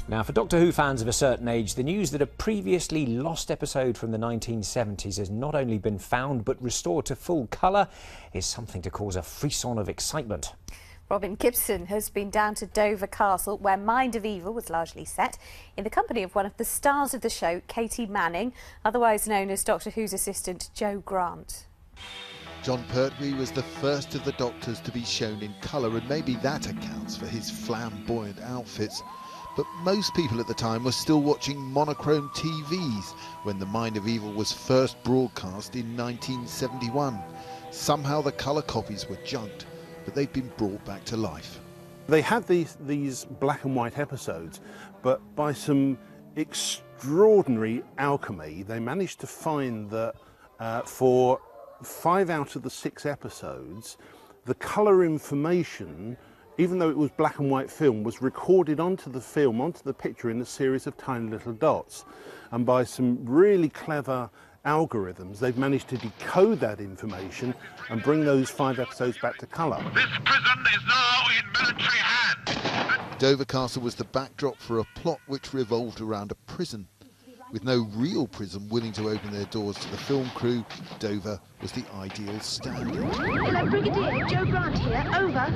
Now, for Doctor Who fans of a certain age, the news that a previously lost episode from the 1970s has not only been found but restored to full colour is something to cause a frisson of excitement. Robin Gibson has been down to Dover Castle, where Mind of Evil was largely set, in the company of one of the stars of the show, Katie Manning, otherwise known as Doctor Who's assistant Jo Grant. Jon Pertwee was the first of the Doctors to be shown in colour, and maybe that accounts for his flamboyant outfits. But most people at the time were still watching monochrome TVs when the Mind of Evil was first broadcast in 1971. Somehow the colour copies were junked, but they've been brought back to life. They had these black and white episodes, but by some extraordinary alchemy, they managed to find that for 5 out of the 6 episodes, the colour information, even though it was black and white film, was recorded onto the film, onto the picture in a series of tiny little dots. And by some really clever algorithms, they've managed to decode that information and bring those 5 episodes back to colour. This prison is now in military hands. Dover Castle was the backdrop for a plot which revolved around a prison. With no real prison willing to open their doors to the film crew, Dover was the ideal stand-in. Hello, Brigadier. Jo Grant here. Over.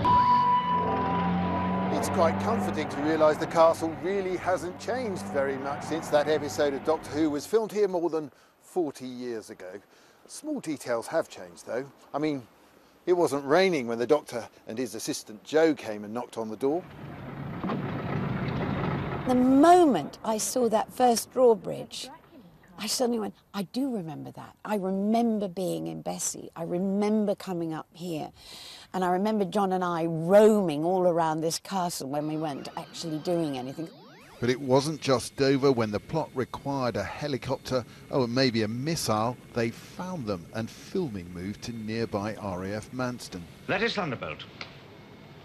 It's quite comforting to realise the castle really hasn't changed very much since that episode of Doctor Who was filmed here more than 40 years ago. Small details have changed though. I mean, it wasn't raining when the Doctor and his assistant Jo came and knocked on the door. The moment I saw that first drawbridge, I suddenly went, I do remember that. I remember being in Bessie. I remember coming up here. And I remember John and I roaming all around this castle when we weren't actually doing anything. But it wasn't just Dover. When the plot required a helicopter, and maybe a missile, they found them, and filming moved to nearby RAF Manston. That is Thunderbolt.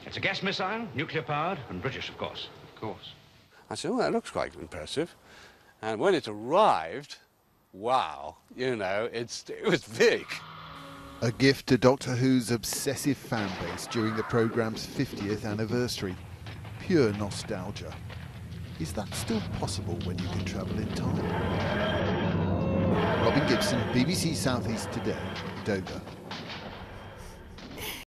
It's a gas missile, nuclear-powered, and British, of course. I said, oh, that looks quite impressive. And when it arrived, wow, you know, it was big. A gift to Doctor Who's obsessive fan base during the programme's 50th anniversary. Pure nostalgia. Is that still possible when you can travel in time? Robin Gibson, BBC South East Today, Dover.